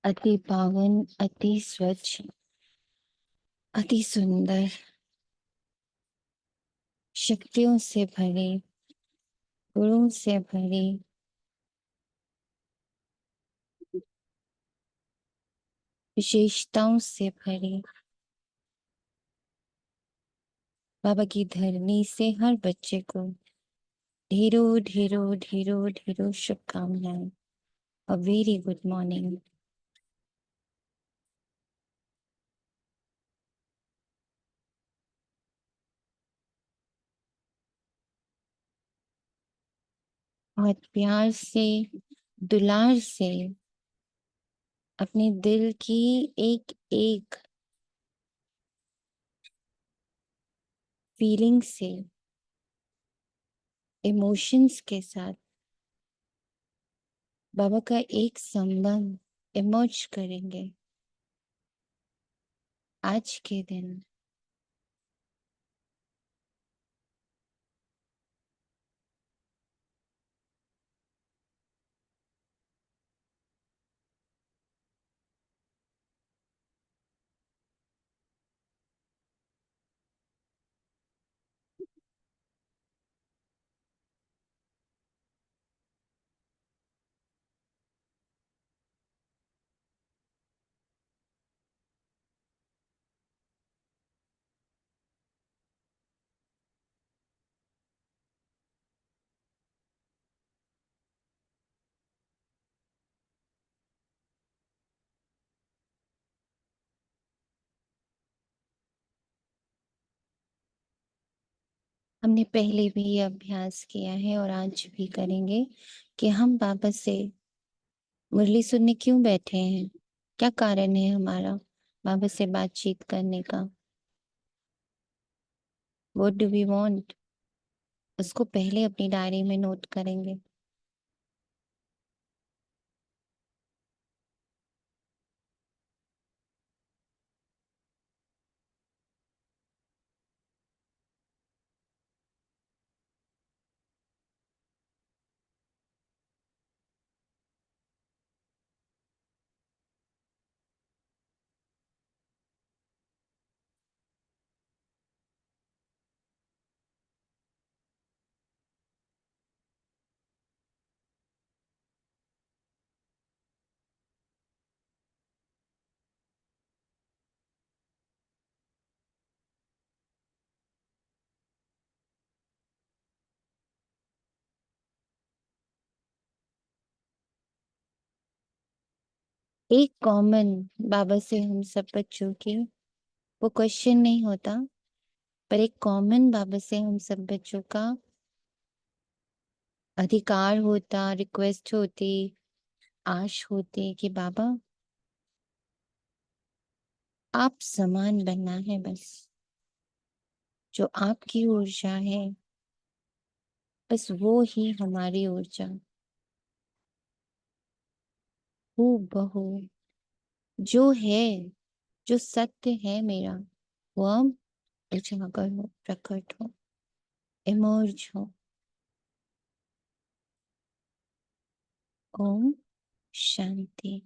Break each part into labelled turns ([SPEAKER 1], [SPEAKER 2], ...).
[SPEAKER 1] अति पावन, अति स्वच्छ, अति सुंदर, शक्तियों से भरे, गुणों से भरे, विशेषताओं से भरे बाबा की धरनी से हर बच्चे को ढेरों ढेरों ढेरों ढेरों शुभकामनाएं। A very good morning. बहुत प्यार से, दुलार से, अपने दिल की एक एक फीलिंग से, इमोशंस के साथ बाबा का एक संबंध इमर्ज करेंगे आज के दिन। हमने पहले भी ये अभ्यास किया है और आज भी करेंगे कि हम बाबा से मुरली सुनने क्यों बैठे हैं, क्या कारण है हमारा बाबा से बातचीत करने का। व्हाट डू वी वांट, उसको पहले अपनी डायरी में नोट करेंगे। एक कॉमन बाबा से हम सब बच्चों की, वो क्वेश्चन नहीं होता, पर एक कॉमन बाबा से हम सब बच्चों का अधिकार होता, रिक्वेस्ट होती, आश होती कि बाबा आप समान बनना है बस। जो आपकी ऊर्जा है बस वो ही हमारी ऊर्जा, हूबहू जो है, जो सत्य है मेरा, वो अब उजागर हो, प्रकट हो, इमर्ज हो। ओम शांति।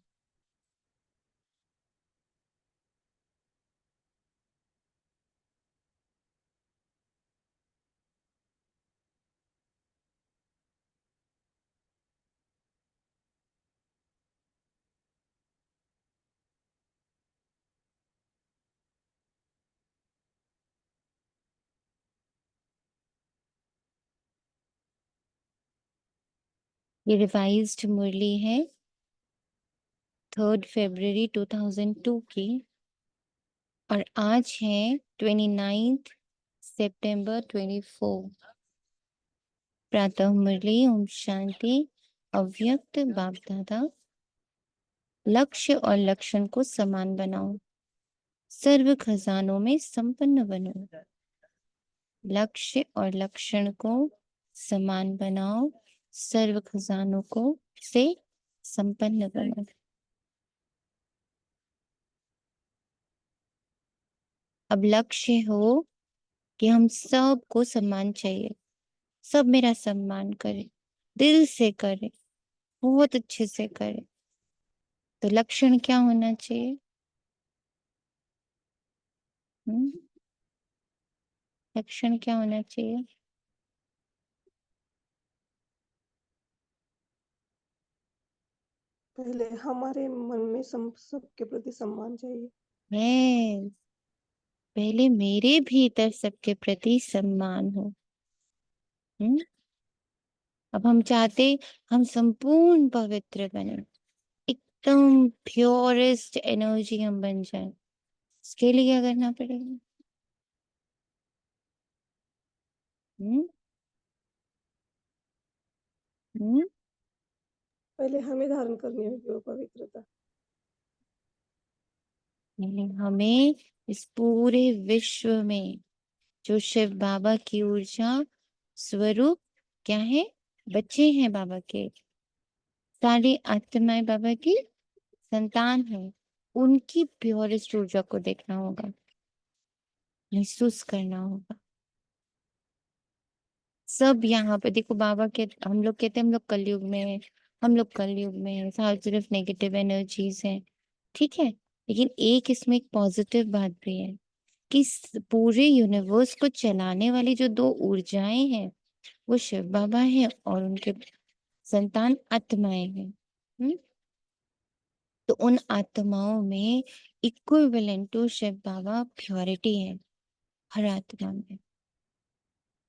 [SPEAKER 1] ये रिवाइज्ड मुरली है 3 फरवरी 2002 की, और आज है 29 सितंबर 24। प्रातः मुरली ओम शांति। अव्यक्त बाप दादा, लक्ष्य और लक्षण को समान बनाओ, सर्व खजानों में संपन्न बनो। लक्ष्य और लक्षण को समान बनाओ, सर्व खजानों को से संपन्न बनो। अब लक्ष्य हो कि हम सबको सम्मान चाहिए, सब मेरा सम्मान करे, दिल से करे, बहुत अच्छे से करे, तो लक्षण क्या होना चाहिए? लक्षण क्या होना चाहिए?
[SPEAKER 2] पहले हमारे मन में सबके प्रति सम्मान चाहिए।
[SPEAKER 1] है, पहले मेरे भीतर सबके प्रति सम्मान हो। अब हम चाहते हम संपूर्ण पवित्र बने, एकदम प्योरेस्ट एनर्जी हम बन जाए। इसके लिए क्या करना पड़ेगा? हम्म हम्म
[SPEAKER 2] पहले हमें धारण करनी होगी वो पवित्रता।
[SPEAKER 1] हमें इस पूरे विश्व में जो शिव बाबा की ऊर्जा स्वरूप क्या है, बच्चे हैं बाबा के, सारी आत्माएं बाबा की संतान है, उनकी प्योरेस्ट ऊर्जा को देखना होगा, महसूस करना होगा। सब यहाँ पे देखो, बाबा के हम लोग कहते हैं हम लोग कलयुग में हैं, हम लोग कलयुग में हैं, सारी तरफ नेगेटिव एनर्जीज हैं, ठीक है। लेकिन एक इसमें एक पॉजिटिव बात भी है कि पूरे यूनिवर्स को चलाने वाली जो दो ऊर्जाएं हैं वो शिव बाबा है और उनके संतान आत्माएं हैं। तो उन आत्माओं में equivalent to Shiv Baba purity है हर आत्मा में।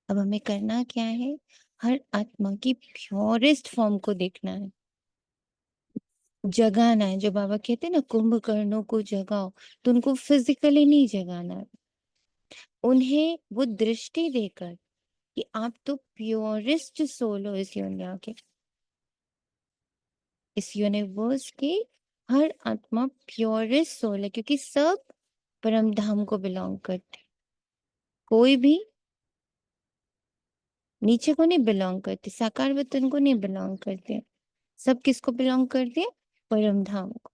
[SPEAKER 1] अब हमें करना क्या है? हर आत्मा की प्योरेस्ट फॉर्म को देखना है, जगाना है। जो बाबा कहते हैं ना, कुंभकर्णों को जगाओ, तो उनको फिजिकली नहीं जगाना है, उन्हें वो दृष्टि देकर कि आप तो प्योरेस्ट सोल हो इस दुनिया के, इस यूनिवर्स की हर आत्मा प्योरेस्ट सोल है, क्योंकि सब परम धाम को बिलोंग करते, कोई भी नीचे को नहीं बिलोंग करते, साकार वतन को नहीं बिलोंग करते, सब किसको बिलोंग करते हैं? परम धाम को।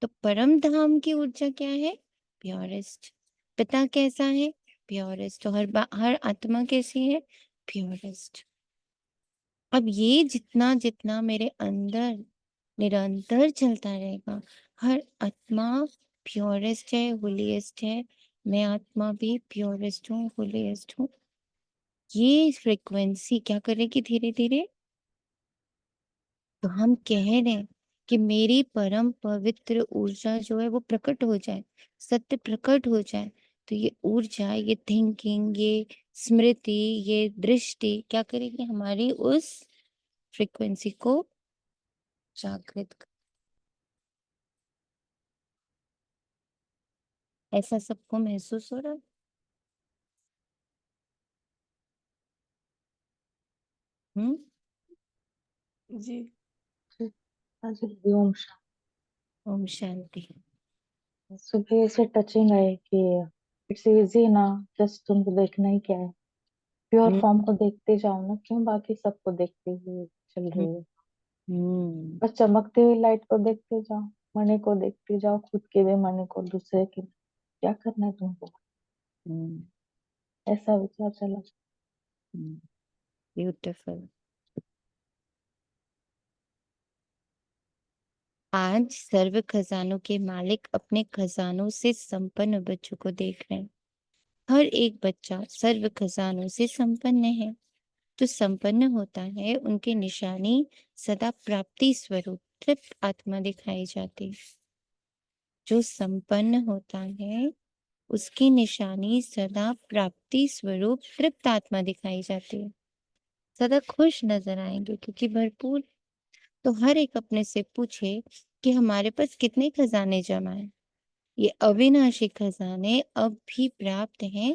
[SPEAKER 1] तो परम धाम की ऊर्जा क्या है? प्योरेस्ट। पिता कैसा है? प्योरेस्ट। तो हर आत्मा कैसी है? प्योरेस्ट। अब ये जितना जितना मेरे अंदर निरंतर चलता रहेगा, हर आत्मा प्योरेस्ट है, होलीएस्ट है, मैं आत्मा भी प्योरेस्ट हूँ, होलीएस्ट हूँ। ये फ्रीक्वेंसी क्या करेगी धीरे धीरे? तो हम कह रहे हैं कि मेरी परम पवित्र ऊर्जा जो है वो प्रकट हो जाए, सत्य प्रकट हो जाए। तो ये ऊर्जा, ये थिंकिंग, ये स्मृति, ये दृष्टि क्या करेगी? हमारी उस फ्रीक्वेंसी को जागृत ऐसा सबको महसूस हो रहा है? हम्म
[SPEAKER 2] जी।
[SPEAKER 3] हाँ जी, ओम
[SPEAKER 1] ओम शांति।
[SPEAKER 3] शांति। सुबह से टचिंग है कि इट्स इजी ना, जस्ट तुमको देखना ही क्या है, प्योर
[SPEAKER 1] हम्म
[SPEAKER 3] फॉर्म को देखते जाओ ना, क्यों बाकी सबको देखते हुए चल
[SPEAKER 1] हम्म
[SPEAKER 3] रही है।
[SPEAKER 1] हम्म
[SPEAKER 3] बस चमकती हुई लाइट को देखते जाओ, मणि को देखते जाओ, खुद के भी मणि को, दूसरे की, क्या करना है तुमको, ऐसा विचार चला।
[SPEAKER 1] ब्यूटीफुल। आज सर्व खजानों के मालिक अपने खजानों से संपन्न बच्चों को देख रहे हैं। हर एक बच्चा सर्व खजानों से संपन्न है। तो संपन्न होता है, उनकी निशानी सदा प्राप्ति स्वरूप तृप्त आत्मा दिखाई जाती है। जो संपन्न होता है उसकी निशानी सदा प्राप्ति स्वरूप तृप्त आत्मा दिखाई जाती है, सदा खुश नजर आएंगे क्योंकि भरपूर। तो हर एक अपने से पूछे कि हमारे पास कितने खजाने जमा हैं। ये अविनाशी खजाने अब भी प्राप्त हैं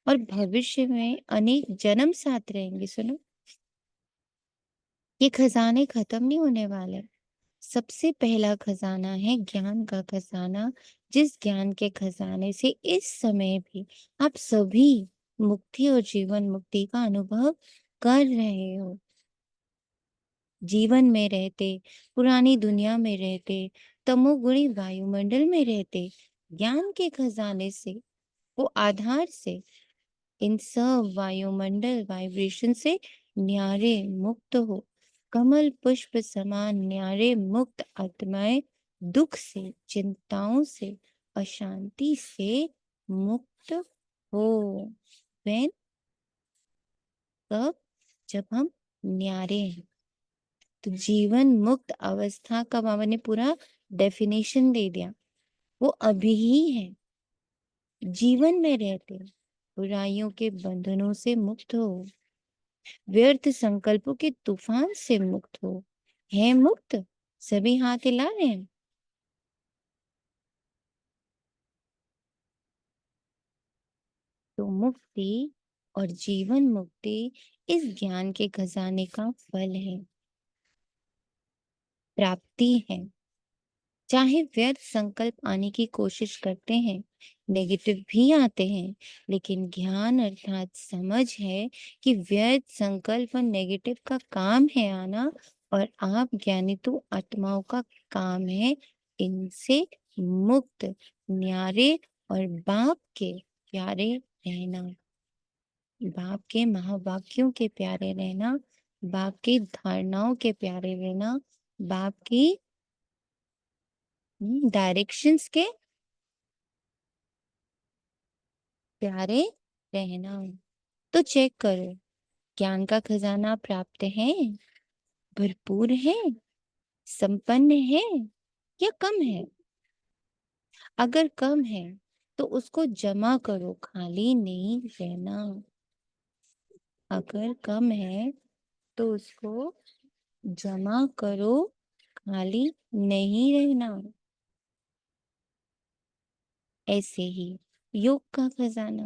[SPEAKER 1] और भविष्य में अनेक जन्म साथ रहेंगे। सुनो, ये खजाने खत्म नहीं होने वाले। सबसे पहला खजाना है ज्ञान का खजाना, जिस ज्ञान के खजाने से इस समय भी आप सभी मुक्ति और जीवन मुक्ति का अनुभव कर रहे हो। जीवन में रहते, पुरानी दुनिया में रहते, तमोगुणी वायुमंडल में रहते, ज्ञान के खजाने से, वो आधार से इन सब वायुमंडल वाइब्रेशन से न्यारे मुक्त हो। कमल पुष्प समान न्यारे मुक्त आत्माएं दुख से, चिंताओं से, अशांति से मुक्त हो। When? कब? जब हम न्यारे हैं। तो जीवन मुक्त अवस्था का बाबा ने पूरा डेफिनेशन दे दिया। वो अभी ही है, जीवन में रहते, बुराइयों के बंधनों से मुक्त हो, व्यर्थ संकल्पों के तूफान से मुक्त हो। है मुक्त? सभी हाथ हिला रहे हैं। तो मुक्ति और जीवन मुक्ति इस ज्ञान के खजाने का फल है, प्राप्ति है। चाहे व्यर्थ संकल्प आने की कोशिश करते हैं, नेगेटिव भी आते हैं, लेकिन ज्ञान अर्थात समझ है कि व्यर्थ संकल्प और नेगेटिव का काम है आना, और आप ज्ञानी तो आत्माओं का काम है इनसे मुक्त, न्यारे और बाप के प्यारे रहना, बाप के महावाक्यों के प्यारे रहना, बाप की धारणाओं के प्यारे रहना, बाप की डायरेक्शंस के प्यारे रहना। तो चेक करो, ज्ञान का खजाना प्राप्त है, भरपूर है, संपन्न है या कम है? अगर कम है तो उसको जमा करो, खाली नहीं रहना। अगर कम है तो उसको जमा करो, खाली नहीं रहना। ऐसे ही योग का खजाना,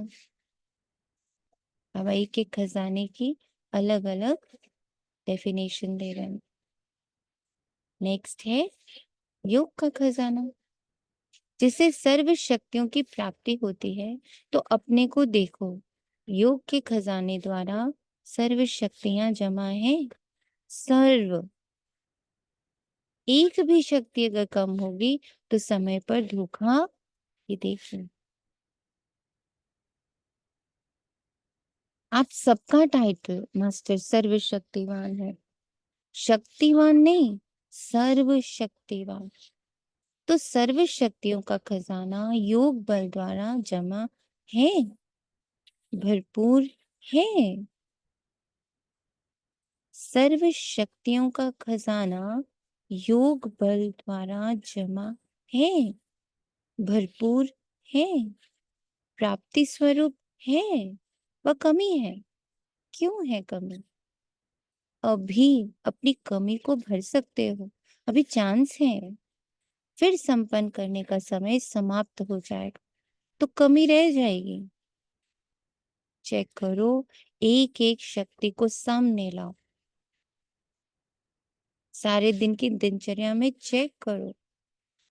[SPEAKER 1] बाबा एक एक खजाने की अलग अलग डेफिनेशन दे रहे हैं। नेक्स्ट है योग का खजाना, जिससे सर्व शक्तियों की प्राप्ति होती है। तो अपने को देखो, योग के खजाने द्वारा सर्व शक्तियां जमा है। सर्व, एक भी शक्ति अगर कम होगी तो समय पर धोखा। ये देखिए, आप सबका टाइटल मास्टर सर्वशक्तिवान है, शक्तिवान नहीं, सर्वशक्तिवान। तो सर्व शक्तियों का खजाना योग बल द्वारा जमा है, भरपूर है। सर्व शक्तियों का खजाना योग बल द्वारा जमा है, भरपूर है, प्राप्ति स्वरूप है। वह कमी है। क्यों है कमी? अभी अपनी कमी को भर सकते हो, अभी चांस है। फिर संपन्न करने का समय समाप्त हो जाएगा तो कमी रह जाएगी। चेक करो, एक एक शक्ति को सामने लाओ, सारे दिन की दिनचर्या में चेक करो।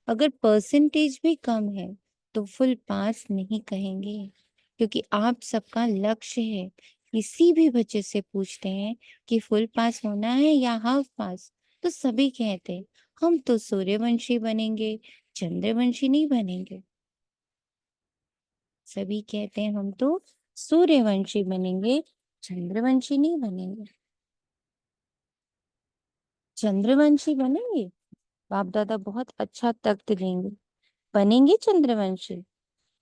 [SPEAKER 1] अगर परसेंटेज भी कम है तो फुल पास नहीं कहेंगे, क्योंकि आप सबका लक्ष्य है। किसी भी बच्चे से पूछते हैं कि फुल पास होना है या हाफ पास, तो सभी कहते हैं हम तो सूर्यवंशी बनेंगे, चंद्रवंशी नहीं बनेंगे। सभी कहते हैं हम तो सूर्यवंशी बनेंगे, चंद्रवंशी नहीं बनेंगे। चंद्रवंशी बनेंगे, बाप दादा बहुत अच्छा तख्त देंगे, बनेंगे चंद्रवंशी।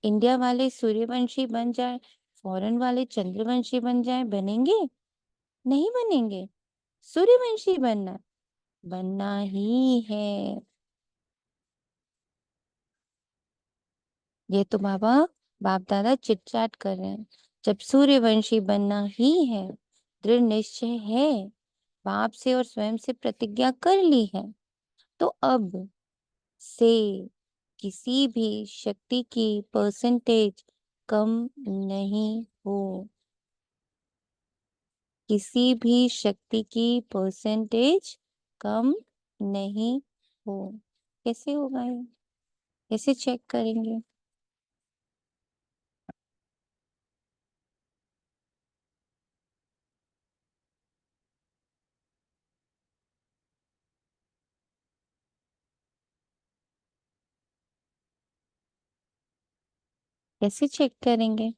[SPEAKER 1] इंडिया वाले सूर्यवंशी बन जाए, फॉरेन वाले चंद्रवंशी बन जाए, बनेंगे? नहीं बनेंगे। सूर्यवंशी बनना, बनना ही है। ये तो बाबा बाप दादा चिट चैट कर रहे हैं। जब सूर्यवंशी बनना ही है, दृढ़ निश्चय है, बाप से और स्वयं से प्रतिज्ञा कर ली है, तो अब से किसी भी शक्ति की परसेंटेज कम नहीं हो, किसी भी शक्ति की परसेंटेज कम नहीं हो। कैसे होगा ये? कैसे चेक करेंगे? कैसे चेक करेंगे?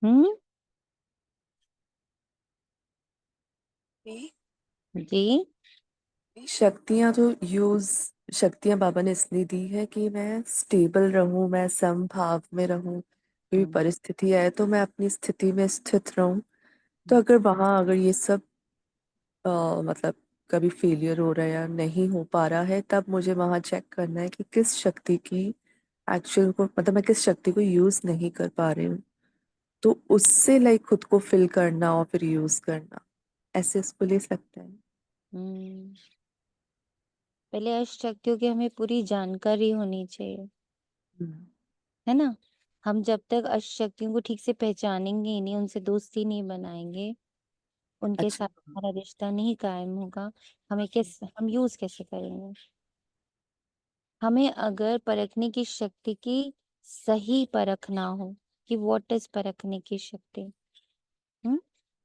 [SPEAKER 1] हम्म।
[SPEAKER 4] जी,
[SPEAKER 1] जी।
[SPEAKER 4] शक्तियां तो यूज शक्तियां बाबा ने इसलिए दी है कि मैं स्टेबल रहूं, मैं समभाव में रहूं। कोई
[SPEAKER 1] हम्म।
[SPEAKER 4] परिस्थिति आए तो मैं अपनी स्थिति में स्थित रहूं। तो अगर ये सब मतलब कभी फेलियर हो रहा है या नहीं हो पा रहा है, तब मुझे वहां चेक करना है कि किस शक्ति की एक्चुअल को, मतलब मैं किस शक्ति को यूज नहीं कर पा रही हूँ। तो उससे लाइक खुद को फिल करना और फिर यूज करना, ऐसे इसको ले सकते हैं।
[SPEAKER 1] हम्म। पहले अष्ट शक्तियों की हमें पूरी जानकारी होनी चाहिए,
[SPEAKER 4] हम्म,
[SPEAKER 1] है ना। हम जब तक अष्ट शक्तियों को ठीक से पहचानेंगे ही नहीं, उनसे दोस्ती नहीं बनाएंगे, उनके
[SPEAKER 4] अच्छा।
[SPEAKER 1] साथ हमारा रिश्ता नहीं कायम होगा, हम यूज कैसे करेंगे। हमें अगर परखने की शक्ति की सही परखना हो कि व्हाट इज परखने की शक्ति, हम्म,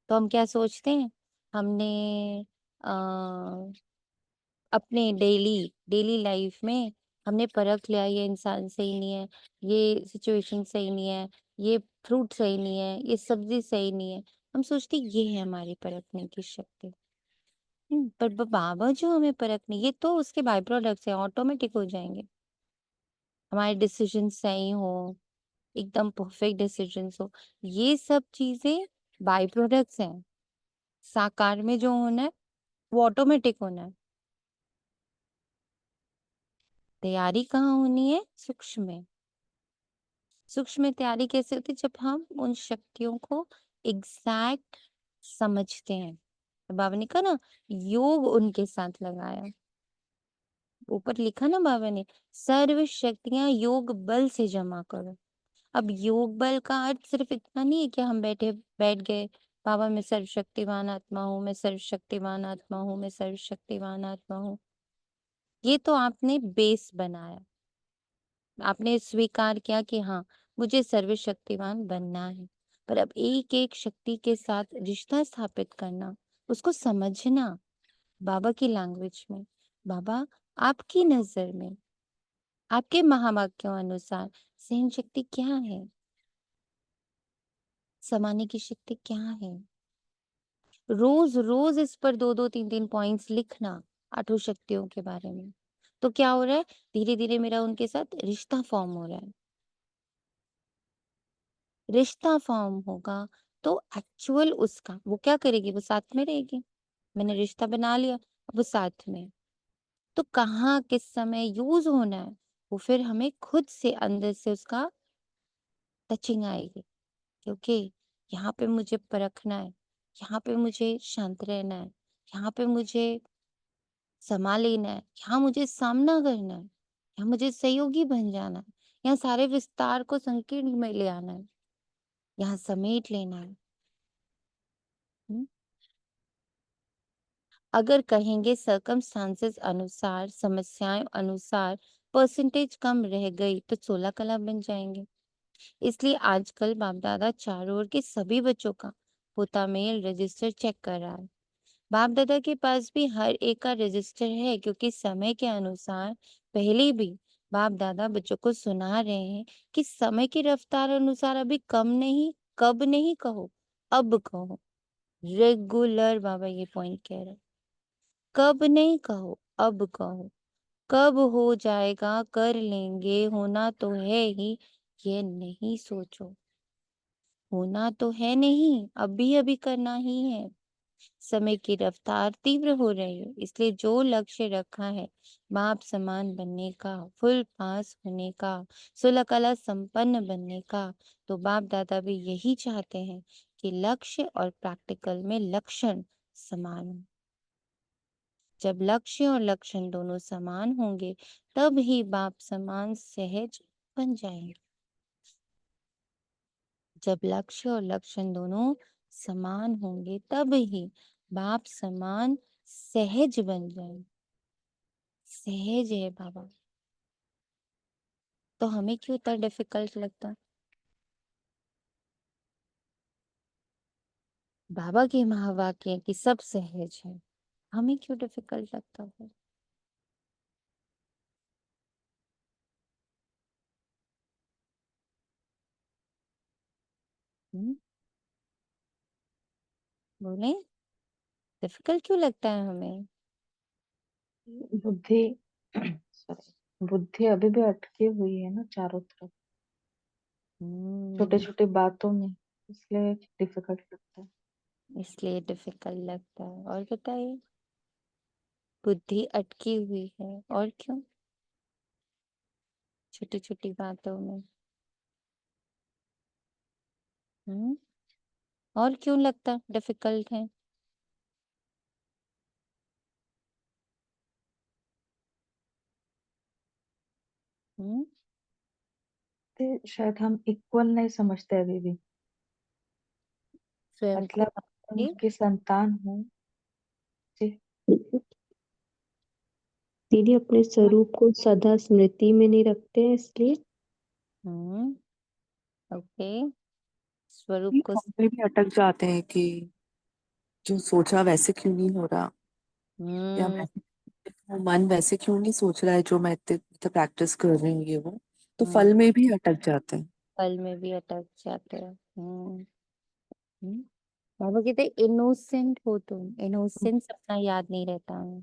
[SPEAKER 1] तो हम क्या सोचते हैं, हमने आ, अपने डेली डेली लाइफ में हमने परख लिया, ये इंसान सही नहीं है, ये सिचुएशन सही नहीं है, ये फ्रूट सही नहीं है, ये सब्जी सही नहीं है। हम सोचते ये है हमारी परखने की शक्ति। पर बाबा जो हमें परखने, ये तो उसके बाय प्रोडक्ट्स है, ऑटोमेटिक हो जाएंगे। हमारे डिसीजन सही हो, एकदम परफेक्ट डिसीजंस हो, ये सब चीजें बाय प्रोडक्ट्स हैं। साकार में जो होना है वो ऑटोमेटिक होना है। तैयारी कहाँ होनी है? सूक्ष्म में। सूक्ष्म में तैयारी कैसे होती है? जब हम उन शक्तियों को एग्जैक्ट समझते हैं। तो बाबा ने कहा ना, योग उनके साथ लगाया, ऊपर लिखा ना बाबा ने, सर्व शक्तियां योग बल से जमा करो। अब योग बल का अर्थ सिर्फ इतना नहीं है कि हम बैठ गए, बाबा मैं सर्वशक्तिवान आत्मा हूँ, मैं सर्वशक्तिवान आत्मा हूँ, मैं सर्वशक्तिवान आत्मा हूँ। ये तो आपने बेस बनाया, आपने स्वीकार किया कि हाँ मुझे सर्वशक्तिवान बनना है। पर अब एक एक शक्ति के साथ रिश्ता स्थापित करना, उसको समझना बाबा की लैंग्वेज में। बाबा आपकी नजर में, आपके महावाक्यों अनुसार सहन शक्ति क्या है, समाने की शक्ति क्या है। रोज रोज इस पर दो दो तीन तीन पॉइंट्स लिखना, आठों शक्तियों के बारे में। तो क्या हो रहा है, धीरे धीरे मेरा उनके साथ रिश्ता फॉर्म हो रहा है। रिश्ता फॉर्म होगा तो एक्चुअल उसका वो क्या करेगी, वो साथ में रहेगी। मैंने रिश्ता बना लिया, अब वो साथ में। तो कहाँ किस समय यूज होना है, वो फिर हमें खुद से अंदर से उसका टचिंग आएगी। क्योंकि यहाँ पे मुझे परखना है, यहाँ पे मुझे शांत रहना है, यहाँ पे मुझे संभाल लेना है, यहाँ मुझे सामना करना है, यहाँ मुझे सहयोगी बन जाना है, यहाँ सारे विस्तार को संकीर्ण में ले आना है, यहाँ समेट लेना है। हम्म? अगर कहेंगे सर्कमस्टांसेस अनुसार, समस्याएं अनुसार परसेंटेज कम रह गई तो 16 कला बन जाएंगे। इसलिए आजकल बाप दादा चारों ओर के सभी बच्चों का पोता मेल रजिस्टर चेक कर रहा है। बाप दादा के पास भी हर एक का रजिस्टर है, क्योंकि समय के अनुसार पहले भी बाप दादा बच्चों को सुना रहे हैं कि समय की रफ्तार अनुसार अभी कम नहीं, कब नहीं कहो, अब कहो। रेगुलर बाबा ये पॉइंट कह रहे हैं, कब नहीं कहो, अब कहो। कब हो जाएगा कर लेंगे, होना तो है ही, ये नहीं सोचो। होना तो है नहीं, अभी अभी करना ही है। समय की रफ्तार तीव्र हो रही है, इसलिए जो लक्ष्य रखा है बाप समान बनने का, फुल पास होने का, सुलह कला संपन्न बनने का, तो बाप दादा भी यही चाहते हैं कि लक्ष्य और प्रैक्टिकल में लक्षण समान हो। जब लक्ष्य और लक्षण दोनों समान होंगे तब ही बाप समान सहज बन जाएंगे। जब लक्ष्य और लक्षण दोनों समान होंगे तब ही बाप समान सहज बन जाएंगे। सहज है बाबा, तो हमें क्यों इतना डिफिकल्ट लगता है? बाबा के महावाक्य है कि सब सहज है, हमें क्यों डिफिकल्ट लगता है? हम्म? बोले, डिफिकल्ट क्यों लगता है हमें?
[SPEAKER 3] बुद्धि सॉरी, बुद्धि अभी भी अटकी हुई है ना चारों तरफ, छोटे
[SPEAKER 1] हम्म,
[SPEAKER 3] छोटे बातों में, इसलिए डिफिकल्ट लगता है।
[SPEAKER 1] इसलिए डिफिकल्ट लगता है। और बताइए, बुद्धि अटकी हुई है और क्यों? छोटी छोटी बातों में। हम्म, और क्यों लगता डिफिकल्ट है? हम्म,
[SPEAKER 3] तो शायद हम इक्वल नहीं समझते अभी भी,
[SPEAKER 1] स्वयं को
[SPEAKER 3] मतलब
[SPEAKER 1] कि
[SPEAKER 3] उनकी संतान हूँ जी।
[SPEAKER 2] दीदी अपने स्वरूप को सदा स्मृति में नहीं रखते हैं इसलिए।
[SPEAKER 1] हम्म, ओके, स्वरूप
[SPEAKER 4] ये
[SPEAKER 1] को।
[SPEAKER 4] फल में भी अटक जाते हैं कि जो सोचा वैसे क्यों नहीं हो रहा, या
[SPEAKER 1] हम्म,
[SPEAKER 4] वैसे वो मन वैसे क्यों नहीं सोच रहा है जो मैं इतने प्रैक्टिस कर रही हूँ ये वो, तो
[SPEAKER 1] हम्म,
[SPEAKER 4] फल में भी अटक जाते हैं।
[SPEAKER 1] पल में भी अटक जाते हैं। हम्म। बाबा कहते इनोसेंट हो तुम, इनोसेंस अपना याद नहीं रहता हमें।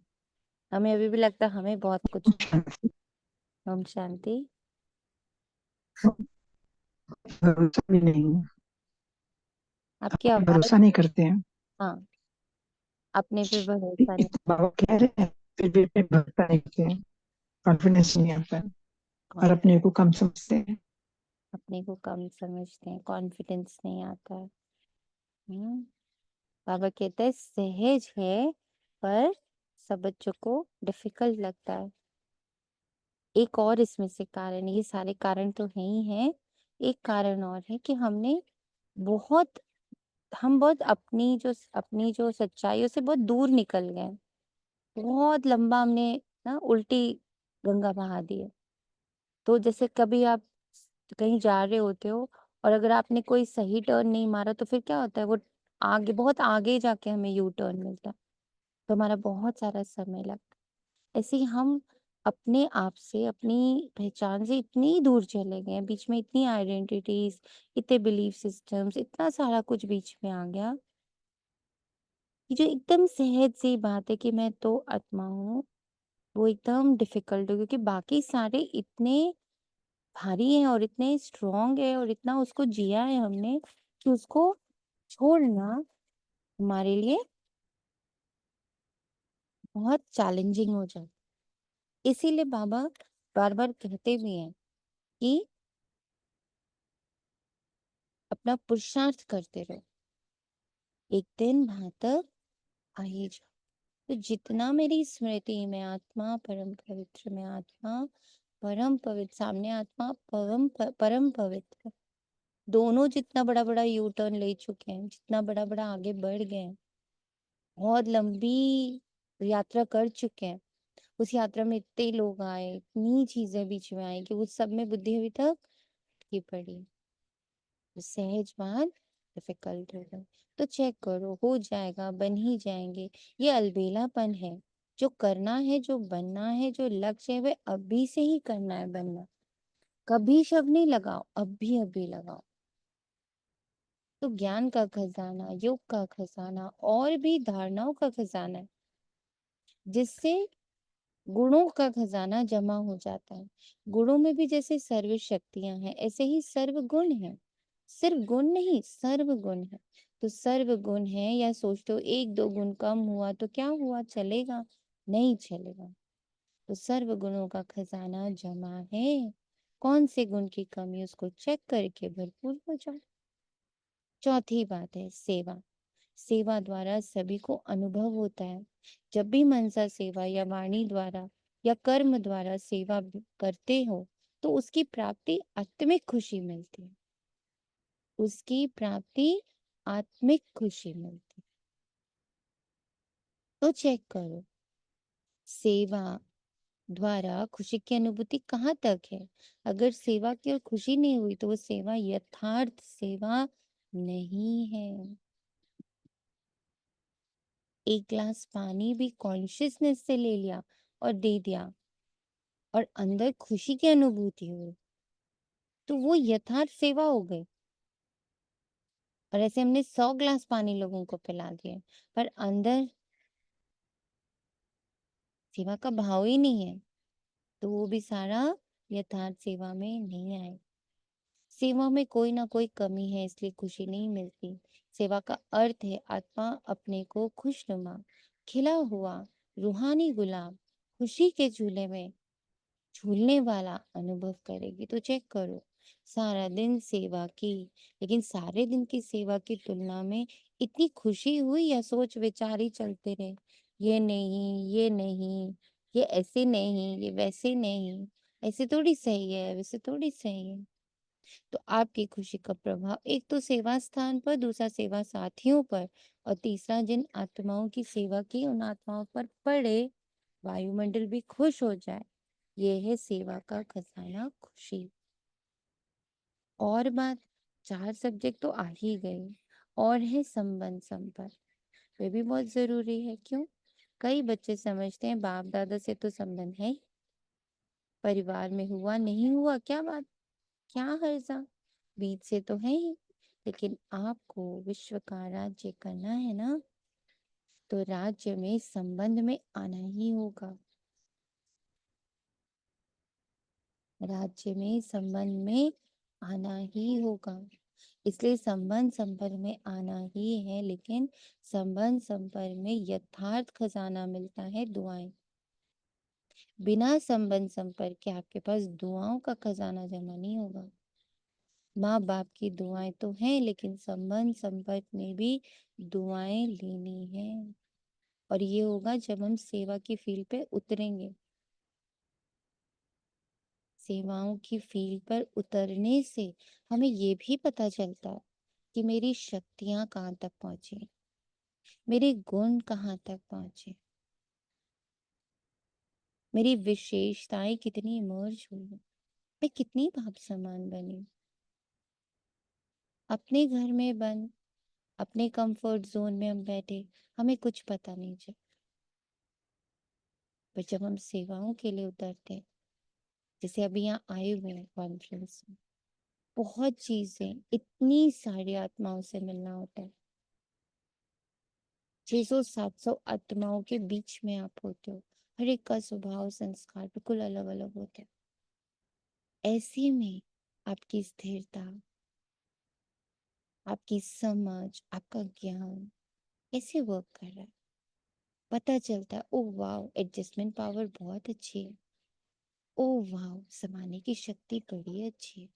[SPEAKER 1] हमें अभी भी लगता है हमें बहुत कुछ। हम शांति।
[SPEAKER 5] भरोसा भी नहीं है,
[SPEAKER 1] आपकी आवाज।
[SPEAKER 5] भरोसा नहीं करते हैं।
[SPEAKER 1] हाँ, अपने पे भरोसा नहीं।
[SPEAKER 5] बाबा कह रहे हैं फिर भी अपने भरोसा नहीं करते हैं, कॉन्फिडेंस नहीं आता है और
[SPEAKER 1] कौन,
[SPEAKER 5] अपने को कम समझते हैं।
[SPEAKER 1] अपने को कम समझते हैं, कॉन्फिडेंस नहीं आता है। हम्म, बाबा कहते हैं सहज है, पर सब बच्चों को डिफिकल्ट लगता है। एक और इसमें से कारण, ये सारे कारण तो है ही है, एक कारण और है कि बहुत हम बहुत अपनी जो सच्चाइयों से बहुत दूर निकल गए। बहुत लंबा हमने ना उल्टी गंगा बहा दी है। तो जैसे कभी आप कहीं जा रहे होते हो, और अगर आपने कोई सही टर्न नहीं मारा तो फिर क्या होता है, वो आगे बहुत आगे जाके हमें यू टर्न मिलता है, तो हमारा बहुत सारा समय लगता है। ऐसे ही हम अपने आप से, अपनी पहचान से इतनी दूर चले गए, बीच में इतनी आइडेंटिटीज, इतने बिलीफ सिस्टम्स, इतना सारा कुछ बीच में आ गया कि जो एकदम सहज सी बात है कि मैं तो आत्मा हूँ, वो एकदम डिफिकल्ट है, क्योंकि बाकी सारे इतने भारी हैं और इतने स्ट्रांग है और इतना उसको जिया है हमने कि उसको छोड़ना हमारे लिए बहुत चैलेंजिंग हो जाता है। इसीलिए बाबा बार बार कहते भी हैं कि अपना पुरुषार्थ करते रहो, एक दिन वहां तक आ ही जाओ। तो जितना मेरी स्मृति में आत्मा परम पवित्र, में आत्मा परम पवित्र, सामने आत्मा परम पवित्र, दोनों जितना बड़ा बड़ा यू टर्न ले चुके हैं, जितना बड़ा बड़ा आगे बढ़ गए हैं, बहुत लंबी यात्रा कर चुके हैं, उस यात्रा में इतने लोग आए, इतनी चीजें बीच में आई कि उस सब में बुद्धि अभी तक की पड़ी। तो सहज बात डिफिकल्ट होगा, तो चेक करो, हो जाएगा, बन ही जाएंगे। ये अलबेलापन है, जो करना है, जो बनना है, जो लक्ष्य है, वे अभी से ही करना है, बनना। कभी शब नहीं लगाओ, अभी अभी लगाओ। तो ज्ञान का खजाना, योग का खजाना और भी धारणाओं का खजाना है, जिससे गुणों का खजाना जमा हो जाता है। गुणों में भी जैसे सर्व शक्तियां हैं, ऐसे ही सर्व गुण है। सिर्फ गुण नहीं, सर्व गुण है। तो सर्व गुण है, या सोचते हो एक दो गुण कम हुआ तो क्या हुआ, चलेगा? नहीं चलेगा। तो सर्व गुणों का खजाना जमा है, कौन से गुण की कमी, उसको चेक करके भरपूर हो जाओ। चौथी बात है सेवा। सेवा द्वारा सभी को अनुभव होता है। जब भी मनसा सेवा या वाणी द्वारा या कर्म द्वारा सेवा करते हो, तो उसकी प्राप्ति आत्मिक खुशी मिलती है, उसकी प्राप्ति आत्मिक खुशी मिलती है। तो चेक करो, सेवा द्वारा खुशी की अनुभूति कहाँ तक है? अगर सेवा की और खुशी नहीं हुई तो वो सेवा यथार्थ सेवा नहीं है। एक ग्लास पानी भी कॉन्शियसनेस से ले लिया और दे दिया, और अंदर खुशी की अनुभूति हुई, तो वो यथार्थ सेवा हो गई। और ऐसे हमने 100 ग्लास पानी लोगों को पिला दिए, पर अंदर सेवा का भाव ही नहीं है, तो वो भी सारा यथार्थ सेवा में नहीं आए। सेवा में कोई ना कोई कमी है, इसलिए खुशी नहीं मिलती। सेवा का अर्थ है आत्मा अपने को खुशनुमा, खिला हुआ रूहानी गुलाब, खुशी के झूले में झूलने वाला अनुभव करेगी। तो चेक करो, सारा दिन सेवा की, लेकिन सारे दिन की सेवा की तुलना में इतनी खुशी हुई या सोच विचार ही चलते रहे, ये नहीं, ये नहीं, ये ऐसे नहीं, ये वैसे नहीं, ऐसे थोड़ी सही है, वैसे थोड़ी सही है। तो आपकी खुशी का प्रभाव एक तो सेवा स्थान पर, दूसरा सेवा साथियों पर, और तीसरा जिन आत्माओं की सेवा की उन आत्माओं पर पड़े, वायुमंडल भी खुश हो जाए। ये है सेवा का खजाना, खुशी। और बात, 4 सब्जेक्ट तो आ ही गए, और है संबंध संपर्क, वे भी बहुत जरूरी है। क्यों? कई बच्चे समझते हैं बाप दादा से तो संबंध है ही, परिवार में हुआ नहीं हुआ क्या बात, क्या हर्जा, बीच से तो है ही। लेकिन आपको विश्व का राज्य करना है ना, तो राज्य में संबंध में आना ही होगा। राज्य में संबंध में आना ही होगा, इसलिए संबंध संपर्क में आना ही है। लेकिन संबंध संपर्क में यथार्थ खजाना मिलता है, दुआएं। बिना संबंध संपर्क के आपके पास दुआओं का खजाना जमा नहीं होगा। माँ बाप की दुआएं तो हैं, लेकिन संबंध संपर्क में भी दुआएं लेनी है। और ये होगा जब हम सेवा की फील्ड पे उतरेंगे। सेवाओं की फील्ड पर उतरने से हमें ये भी पता चलता है कि मेरी शक्तियां कहाँ तक पहुंची, मेरे गुण कहाँ तक पहुंचे, मेरी विशेषताएं कितनी इमर्ज हुई, मैं कितनी बाप समान बनी। अपने घर में बंद, अपने कंफर्ट जोन में हम बैठे, हमें कुछ पता नहीं चल, पर जब हम सेवाओं के लिए उतरते हैं, जैसे अभी यहाँ आए हुए हैं कॉन्फ्रेंस में, बहुत चीजें, इतनी सारी आत्माओं से मिलना होता है। 600-700 आत्माओं के बीच में आप होते हो, हर एक का स्वभाव संस्कार बिल्कुल अलग अलग होते हैं। ऐसे में आपकी स्थिरता, आपकी समझ, आपका ज्ञान कैसे वर्क कर रहा है पता चलता है। ओ वाह, एडजस्टमेंट पावर बहुत अच्छी है। ओ वाह, समाने की शक्ति बड़ी अच्छी है।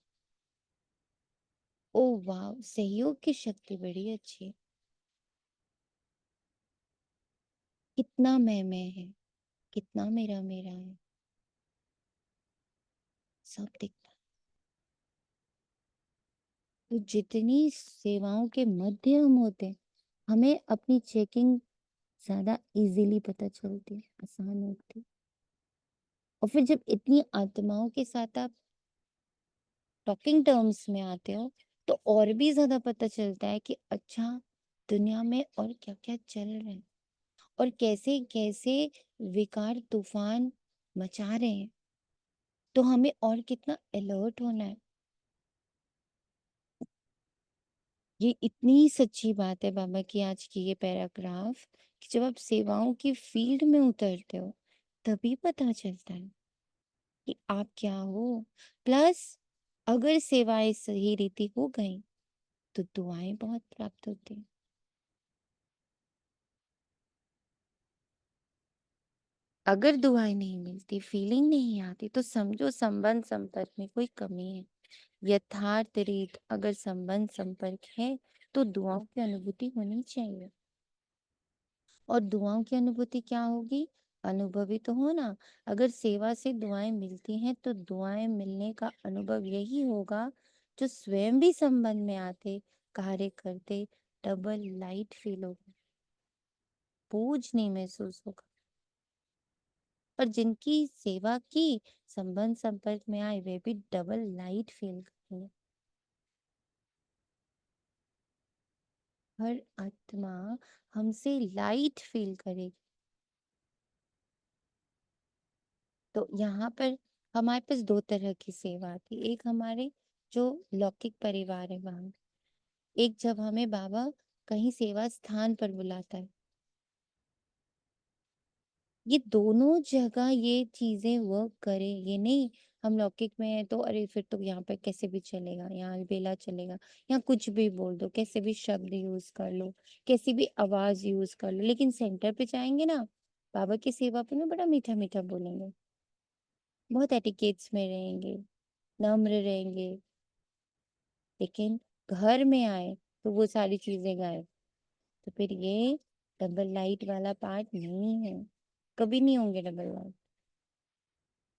[SPEAKER 1] ओ वाह, सहयोग की शक्ति बड़ी अच्छी है। कितना मैं है, कितना मेरा मेरा है, सब दिखता है। तो जितनी सेवाओं के मध्य हम होते हैं, हमें अपनी चेकिंग ज्यादा इजीली पता चलती है, आसान होती है। और फिर जब इतनी आत्माओं के साथ आप टॉकिंग टर्म्स में आते हो, तो और भी ज्यादा पता चलता है कि अच्छा, दुनिया में और क्या क्या चल रहा है, और कैसे कैसे विकार तूफान मचा रहे हैं। तो हमें और कितना अलर्ट होना है। ये इतनी सच्ची बात है बाबा की आज की ये पैराग्राफ, कि जब आप सेवाओं की फील्ड में उतरते हो, तभी पता चलता है कि आप क्या हो। प्लस अगर सेवाएं सही रीति हो गई, तो दुआएं बहुत प्राप्त होती हैं। अगर दुआएं नहीं मिलती, फीलिंग नहीं आती, तो समझो संबंध संपर्क में कोई कमी है। यथार्थ रीत अगर संबंध संपर्क है, तो दुआओं की अनुभूति होनी चाहिए। और दुआओं की अनुभूति क्या होगी? अनुभवी तो हो ना। अगर सेवा से दुआएं मिलती हैं, तो दुआएं मिलने का अनुभव यही होगा, जो स्वयं भी संबंध में आते, कार्य करते, डबल लाइट फील होगा, बोझ नहीं महसूस होगा। और जिनकी सेवा की, संबंध संपर्क में आए, वे भी डबल लाइट फील करेंगे। हर आत्मा हमसे लाइट फील करेगी। तो यहाँ पर हमारे पास 2 तरह की सेवा आती। एक हमारे जो लौकिक परिवार है वहां, एक जब हमें बाबा कहीं सेवा स्थान पर बुलाता है, ये दोनों जगह ये चीजें वर्क करे। ये नहीं हम लौकिक में है तो अरे फिर तो यहाँ पे कैसे भी चलेगा, यहाँ अलबेला चलेगा, यहाँ कुछ भी बोल दो, कैसे भी शब्द यूज कर लो, कैसी भी आवाज यूज कर लो, लेकिन सेंटर पे जाएंगे ना, बाबा की सेवा पे ना बड़ा मीठा मीठा बोलेंगे, बहुत एटिकेट्स में रहेंगे, नम्र रहेंगे। लेकिन घर में आए तो वो सारी चीजें गायब। तो फिर ये डबल लाइट वाला पार्ट नहीं है, कभी नहीं होंगे डबल लाइट।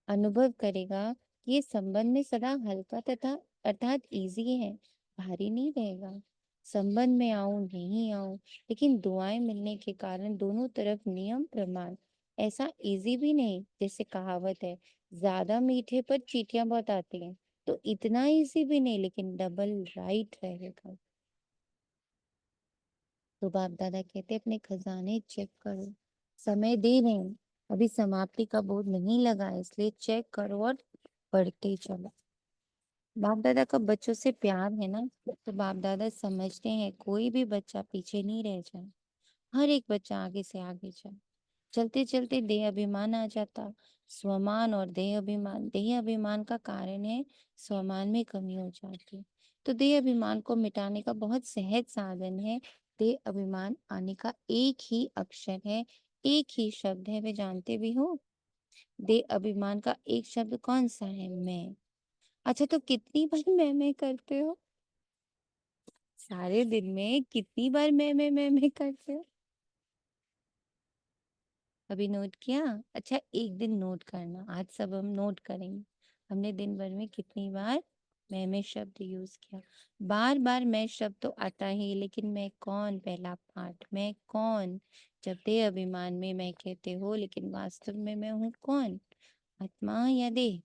[SPEAKER 1] अनुभव करेगा कि ये संबंध में सदा हल्का तथा अर्थात इजी है, भारी नहीं रहेगा। संबंध में आऊं नहीं आऊं, लेकिन दुआएं मिलने के कारण दोनों तरफ नियम प्रमाण। ऐसा इजी भी नहीं, जैसे कहावत है ज्यादा मीठे पर चींटियां बहुत आती हैं, तो इतना इजी भी नहीं, लेकिन डबल राइट रहेगा। तो बाप दादा कहते अपने खजाने चेक करो, समय दे रहे हैं, अभी समाप्ति का बोर्ड नहीं लगा है, इसलिए चेक करो और बढ़ते चलो। बाप दादा का बच्चों से प्यार है ना, तो बाप दादा समझते हैं कोई भी बच्चा पीछे नहीं रह जाए, हर एक बच्चा आगे से आगे जाए। चलते चलते देह अभिमान आ जाता। स्वमान और देह अभिमान का कारण है स्वमान में कमी हो जाती। तो देह अभिमान को मिटाने का बहुत सहज साधन है। देह अभिमान आने का एक ही अक्षर है, एक ही शब्द है, वे जानते भी हो। देह अभिमान का एक शब्द कौन सा है? मैं। अच्छा, तो कितनी बार मैं करते हो? सारे दिन में कितनी बार मैं करते हो? अभी नोट किया? अच्छा, एक दिन नोट करना, आज सब हम नोट करेंगे हमने दिन भर में कितनी बार मैं शब्द यूज किया। बार बार मैं शब्द तो आता ही, लेकिन मैं कौन? पहला पार्ट, मैं कौन? जब देह अभिमान में मैं कहते हो, लेकिन वास्तव में मैं हूँ कौन? आत्मा या देह?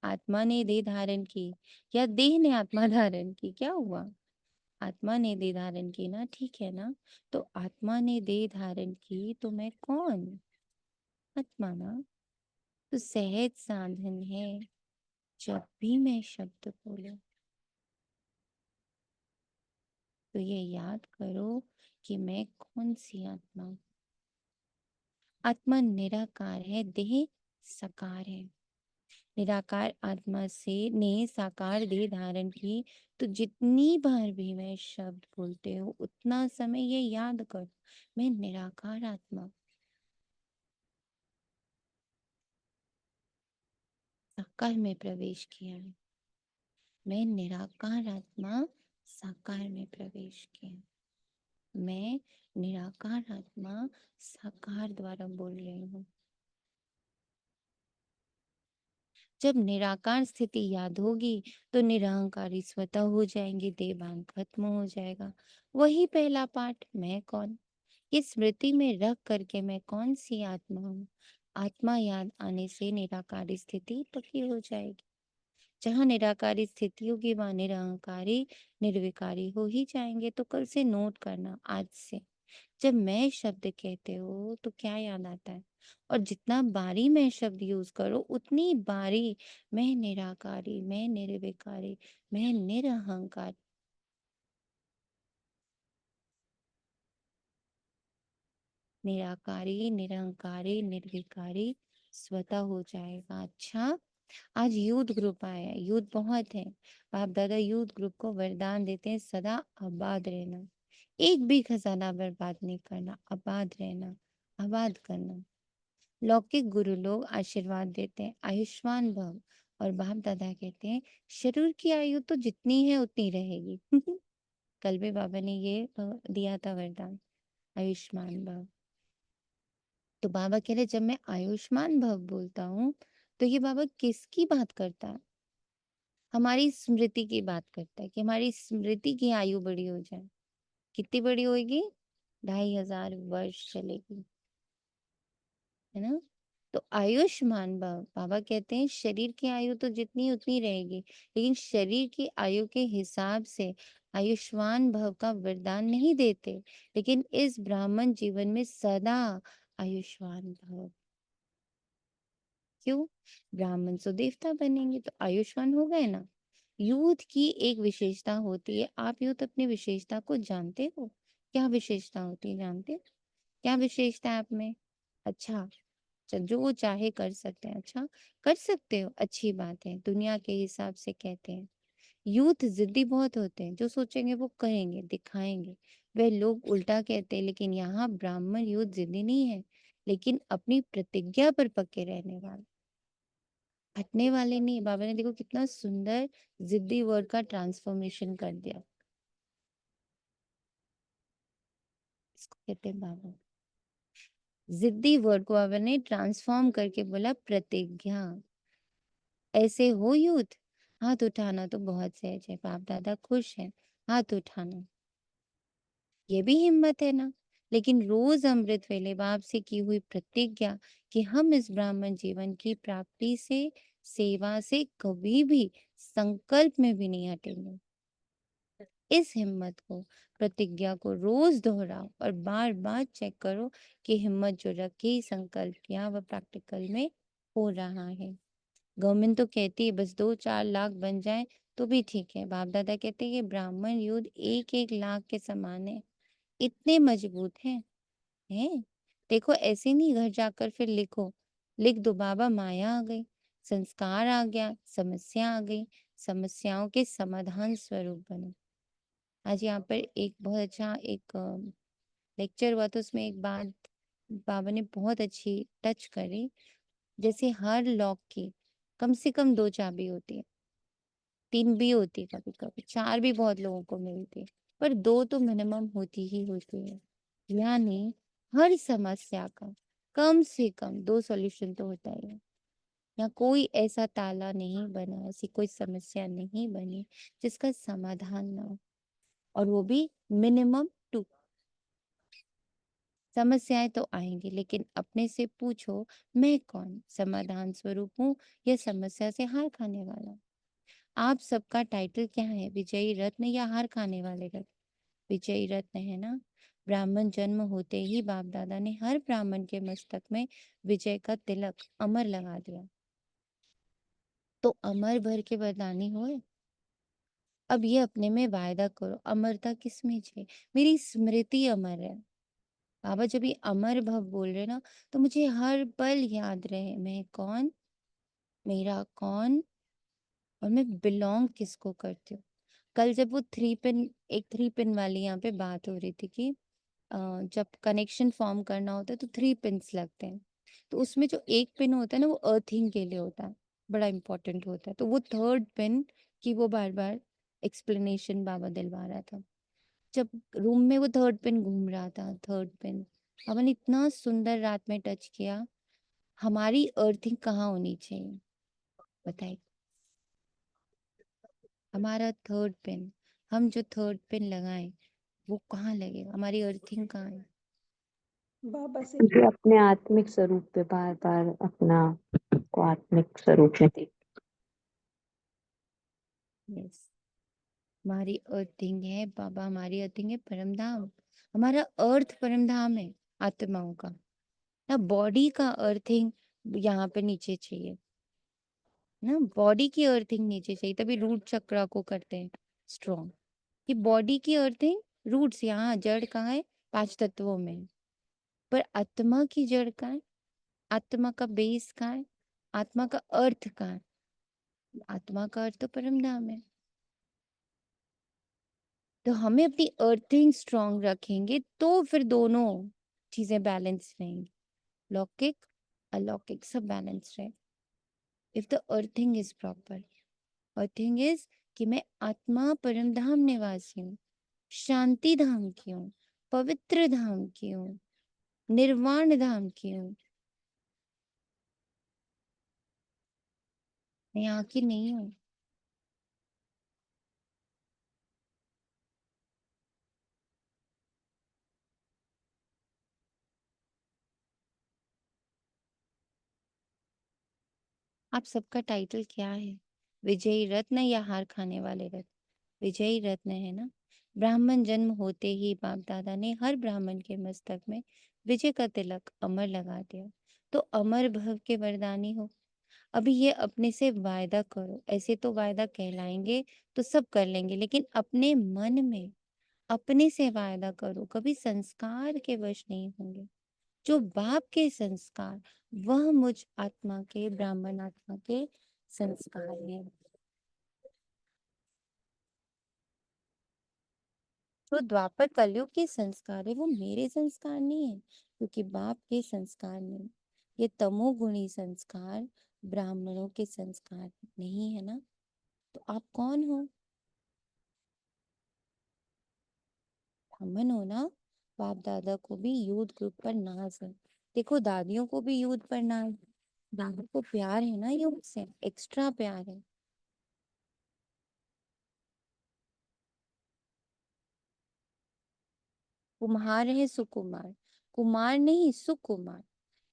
[SPEAKER 1] आत्मा ने देह धारण की या देह ने आत्मा धारण की? क्या हुआ? आत्मा ने देह धारण की ना, ठीक है ना? तो आत्मा ने देह धारण की तो मैं कौन? आत्मा ना। तो सहज साधन है, जब भी मैं शब्द बोलूं तो ये याद करो कि मैं कौन सी आत्मा हूं। आत्मा निराकार है, देह साकार है। निराकार आत्मा से ने साकार देह धारण की, तो जितनी बार भी मैं शब्द बोलते हो उतना समय ये याद करो, मैं निराकार आत्मा साकार में प्रवेश किया है। मैं निराकार आत्मा साकार में प्रवेश किया। मैं निराकार आत्मा साकार द्वारा बोल रही हूँ। जब निराकार स्थिति याद होगी तो निरहंकारी स्वतः हो जाएंगे, देवान खत्म हो जाएगा। वही पहला पाठ, मैं कौन, ये स्मृति में रख करके मैं कौन सी आत्मा हूँ। आत्मा याद आने से निराकारी स्थिति पक्की हो जाएगी। जहाँ निराकारी स्थिति होगी वहां निरहंकारी निर्विकारी हो ही जाएंगे। तो कल से नोट करना, आज से जब मैं शब्द कहते हो तो क्या याद आता है, और जितना बारी मैं शब्द यूज करो उतनी बारी मैं निराकारी, मैं निर्विकारी, मैं निरहंकार। निराकारी, निरहंकारी, निर्विकारी स्वतः हो जाएगा। अच्छा, आज यूथ ग्रुप आया है, यूथ बहुत है। बाप दादा यूथ ग्रुप को वरदान देते हैं सदा आबाद रहना, एक भी खजाना बर्बाद नहीं करना, आबाद रहना, आबाद करना। लौकिक गुरु लोग आशीर्वाद देते हैं आयुष्मान भव, और बाप दादा कहते हैं शरीर की आयु तो जितनी है उतनी रहेगी। कल भी बाबा ने ये दिया था वरदान, आयुष्मान भव। तो बाबा कह रहे जब मैं आयुष्मान भव बोलता हूँ तो ये बाबा किसकी बात करता है? हमारी स्मृति की बात करता है कि हमारी स्मृति की आयु बड़ी हो जाए। कितनी बड़ी होगी? 2500 वर्ष चलेगी, है ना? तो आयुष्मान बाबा कहते हैं शरीर की आयु तो जितनी उतनी रहेगी, लेकिन शरीर की आयु के हिसाब से आयुष्मान भव का वरदान नहीं देते, लेकिन इस ब्राह्मण जीवन में सदा आयुष्मान भव। क्यों? ब्राह्मण तो देवता बनेंगे तो आयुष्मान हो गए ना। यूथ की एक विशेषता होती है। आप यूथ अपनी विशेषता को जानते हो? क्या विशेषता होती है, जानते हो? क्या विशेषता है आप में? अच्छा, जो वो चाहे कर सकते हैं। अच्छा, कर सकते हो, अच्छी बात है, दुनिया के हिसाब से कहते हैं। यूथ जिद्दी बहुत होते हैं, जो सोचेंगे वो करेंगे, दिखाएंगे। वह लोग उल्टा कहते हैं, लेकिन यहाँ ब्राह्मण यूथ जिद्दी नहीं है, लेकिन अपनी प्रतिज्ञा पर पक्के रहने वाले, हटने वाले नहीं। बाबा ने देखो कितना सुंदर जिद्दी वर्ड का ट्रांसफॉर्मेशन कर दिया। इसको कहते हैं बाबा, जिद्दी वर्ड को बाबा ने ट्रांसफॉर्म करके बोला प्रतिज्ञा। ऐसे हो यूथ, हाथ उठाना तो बहुत सहज है, बाप दादा खुश हैं, हाथ उठाना, ये भी हिम्मत है ना। लेकिन रोज अमृत वेले बाप से की हुई प्रतिज्ञा कि हम इस ब्राह्मण जीवन की प्राप्ति से, सेवा से कभी भी संकल्प में भी नहीं हटेंगे। इस हिम्मत को, प्रतिज्ञा को रोज दोहराओ और बार बार चेक करो कि हिम्मत जो रखी, संकल्प किया, वह प्रैक्टिकल में हो रहा है। गवर्नमेंट तो कहती है बस 2-4 लाख बन जाए तो भी ठीक है। बाप दादा कहते हैं कि ब्राह्मण युद्ध 1-1 लाख के समान है, इतने मजबूत हैं। देखो ऐसे नहीं घर जाकर फिर लिखो, लिख दो बाबा माया आ गई, संस्कार आ गया, समस्या आ गई, समस्याओं के समाधान स्वरूप बनो। आज यहाँ पर एक बहुत अच्छा एक लेक्चर हुआ, तो उसमें एक बात बाबा ने बहुत अच्छी टच करी। जैसे हर लॉक की कम से कम 2 चाबी होती है, 3 भी होती है, कभी कभी 4 भी बहुत लोगों को मिलती है, पर 2 तो मिनिमम होती ही होती है। यानी हर समस्या का कम से कम 2 सॉल्यूशन तो होता ही है। या कोई ऐसा ताला नहीं बना, ऐसी कोई समस्या नहीं बनी जिसका समाधान ना हो, और वो भी मिनिमम 2। समस्याएं तो आएंगी, लेकिन अपने से पूछो मैं कौन, समाधान स्वरूप हूँ या समस्या से हार खाने वाला? आप सबका टाइटल क्या है? विजयी रत्न या हार खाने वाले रत्न? विजयी रत्न है ना। ब्राह्मण जन्म होते ही बाप दादा ने हर ब्राह्मण के मस्तक में विजय का तिलक अमर लगा दिया। तो अमर भर के वरदानी होए। अब ये अपने में वायदा करो, अमरता किस में चाहिए? मेरी स्मृति अमर है। बाबा जब ये अमर भव बोल रहे ना, तो मुझे हर पल याद रहे मैं कौन, मेरा कौन, और मैं बिलोंग किसको करती हूँ। कल जब वो 3 पिन, एक 3 पिन वाली यहाँ पे बात हो रही थी कि जब कनेक्शन फॉर्म करना होता है तो 3 पिन्स लगते हैं। तो उसमें जो एक पिन होता है ना, वो अर्थिंग के लिए होता है, बड़ा इंपॉर्टेंट होता है। तो वो 3rd पिन की वो बार बार एक्सप्लेनेशन बाबा दिलवा रहा था। जब रूम में वो 3rd पिन घूम रहा था, 3rd पिन, बाबा ने इतना सुंदर रात में टच किया। हमारी अर्थिंग कहाँ होनी चाहिए बताइए? हमारा 3rd पिन, हम जो 3rd पिन लगाएं वो कहाँ लगेगा? हमारी अर्थिंग कहाँ है?
[SPEAKER 2] बाबा से मुझे अपने आत्मिक स्वरूप पे बार बार अपना को आत्मिक स्वरूप में देख।
[SPEAKER 1] यस, हमारी अर्थिंग है बाबा, हमारी अर्थिंग है परम धाम। हमारा अर्थ परम धाम है आत्माओं का ना। बॉडी का अर्थिंग यहाँ पे नीचे चाहिए ना, बॉडी की अर्थिंग नीचे चाहिए, तभी रूट चक्रा को करते हैं स्ट्रॉन्ग। कि बॉडी की अर्थिंग, रूट्स यहाँ, जड़ कहाँ है? 5 तत्वों में। पर आत्मा की जड़ कहाँ है? आत्मा का बेस कहाँ है? आत्मा का अर्थ कहाँ है? आत्मा का अर्थ तो परम धाम है। तो हमें अपनी अर्थिंग स्ट्रॉन्ग रखेंगे तो फिर दोनों चीजें बैलेंस रहेंगी, लौकिक अलौकिक सब बैलेंस रहे। If the earthing is proper, earthing is कि मैं आत्मा परम धाम निवासी हूँ, शांति धाम की हूँ, पवित्र धाम की हूँ, निर्वाण धाम की हूँ, मैं यहाँ की नहीं हूँ। आप सबका टाइटल क्या है? विजयी रत्न या हार खाने वाले रत्न? विजयी रत्न है ना। ब्राह्मण जन्म होते ही बाप दादा ने हर ब्राह्मण के मस्तक में विजय का तिलक अमर लगा दिया। तो अमर भव के वरदानी हो। अभी ये अपने से वायदा करो, ऐसे तो वायदा कहलाएंगे तो सब कर लेंगे, लेकिन अपने मन में अपने से वायदा करो, कभी संस्कार के वश नहीं होंगे। जो बाप के संस्कार, वह मुझ आत्मा के, ब्राह्मण आत्मा के संस्कार हैं। जो द्वापर कलयुग के संस्कार है वो मेरे संस्कार नहीं है, क्योंकि बाप के संस्कार नहीं। ये तमोगुणी संस्कार ब्राह्मणों के संस्कार नहीं है ना। तो आप कौन हो? ब्राह्मण हो ना। बाप दादा को भी यूथ ग्रुप पर नाज है। देखो दादियों को भी यूथ पर नाज, दादा को प्यार है ना, यूथ से एक्स्ट्रा प्यार है। कुम्हार है सुकुमार, कुमार नहीं सुकुमार।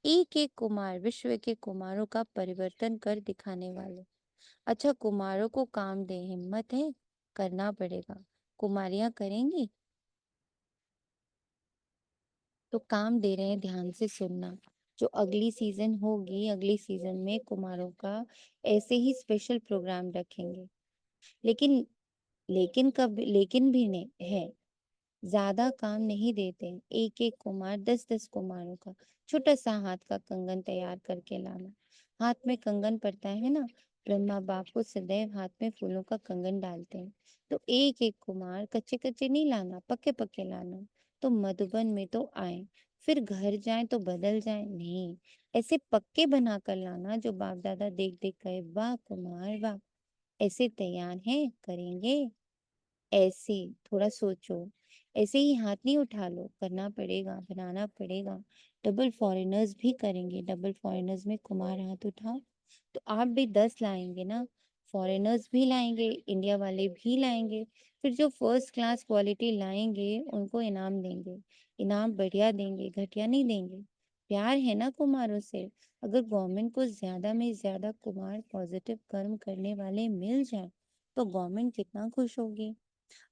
[SPEAKER 1] एक एक कुमार विश्व के कुमारों का परिवर्तन कर दिखाने वाले। अच्छा, कुमारों को काम दे, हिम्मत है, करना पड़ेगा। कुमारियां करेंगी तो काम दे रहे हैं, ध्यान से सुनना। जो अगली सीजन होगी, अगली सीजन में कुमारों का ऐसे ही स्पेशल प्रोग्राम रखेंगे। लेकिन लेकिन भी नहीं है, ज्यादा काम नहीं देते। एक एक कुमार 10-10 कुमारों का छोटा सा हाथ का कंगन तैयार करके लाना। हाथ में कंगन पड़ता है ना, ब्रह्मा बाप को सदैव हाथ में फूलों का कंगन डालते हैं। तो एक एक कुमार कच्चे कच्चे नहीं लाना, पक्के पक्के लाना। तो मधुबन में तो आए, फिर घर जाए तो बदल जाए नहीं, ऐसे पक्के बनाकर लाना जो बाप दादा देख देख कहे वाह कुमार वाह। ऐसे तैयार हैं, करेंगे? ऐसे थोड़ा सोचो, ऐसे ही हाथ नहीं उठा लो, करना पड़ेगा, बनाना पड़ेगा। डबल फॉरेनर्स भी करेंगे, डबल फॉरेनर्स में कुमार हाथ उठाओ। तो आप भी 10 लाएंगे ना, फॉरेनर्स भी लाएंगे, इंडिया वाले भी लाएंगे। फिर जो फर्स्ट क्लास क्वालिटी लाएंगे उनको इनाम देंगे, इनाम बढ़िया देंगे, घटिया नहीं देंगे। प्यार है ना कुमारों से। अगर गवर्नमेंट को ज्यादा में ज्यादा कुमार पॉजिटिव कर्म करने वाले मिल जाए तो गवर्नमेंट कितना खुश होगी।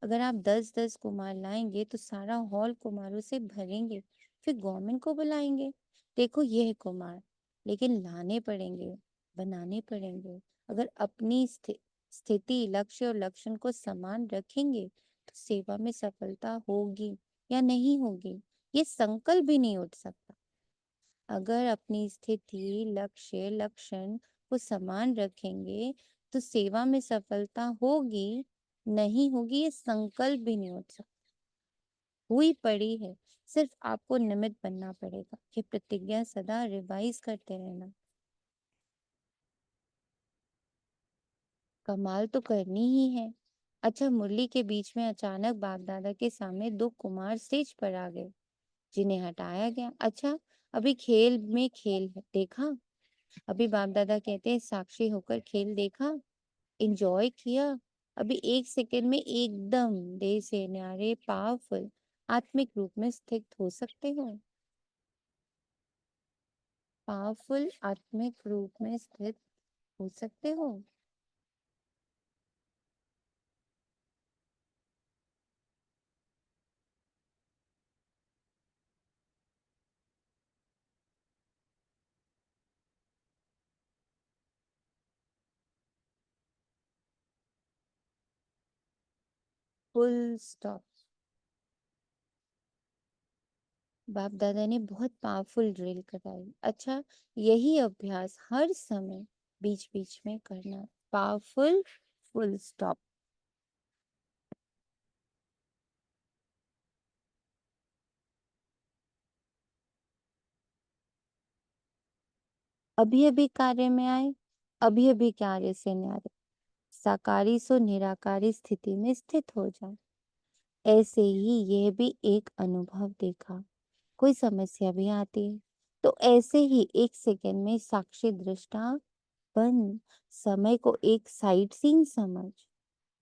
[SPEAKER 1] अगर आप 10-10 कुमार लाएंगे तो सारा हॉल कुमारों से भरेंगे, फिर गवर्नमेंट को बुलाएंगे। देखो ये है कुमार, लेकिन लाने पड़ेंगे, बनाने पड़ेंगे। अगर अपनी स्थिति, लक्ष्य और लक्षण को समान रखेंगे तो सेवा में सफलता होगी या नहीं होगी, ये संकल्प भी नहीं उठ सकता। अगर अपनी स्थिति, लक्ष्य, लक्षण को समान रखेंगे तो सेवा में सफलता होगी नहीं होगी, ये संकल्प भी नहीं उठ सकता। हुई पड़ी है, सिर्फ आपको निमित्त बनना पड़ेगा। ये प्रतिज्ञा सदा रिवाइज करते रहना। कमाल तो करनी ही है। अच्छा, मुरली के बीच में अचानक बाप दादा के सामने 2 कुमार स्टेज पर आ गए, जिन्हें हटाया गया। अच्छा, अभी खेल में खेल है, देखा? अभी बाप दादा कहते हैं साक्षी होकर खेल देखा, एंजॉय किया। अभी 1 सेकंड में एकदम देह से न्यारे पावरफुल आत्मिक रूप में स्थित हो सकते हो। पावरफुल आत्मिक रूप में स्थित हो सकते हो। Full stop. बाप दादा ने बहुत पावरफुल ड्रिल कराई। अच्छा, यही अभ्यास हर समय बीच बीच में करना। Powerful, full stop. अभी अभी कार्य में आए, अभी अभी कार्य से न्यारे, साकारी सो निराकारी स्थिति में स्थित हो जाए। ऐसे ही यह भी एक अनुभव देखा। कोई समस्या भी आती है तो ऐसे ही 1 सेकंड में साक्षी दृष्टा बन, समय को एक साइट सीन समझ,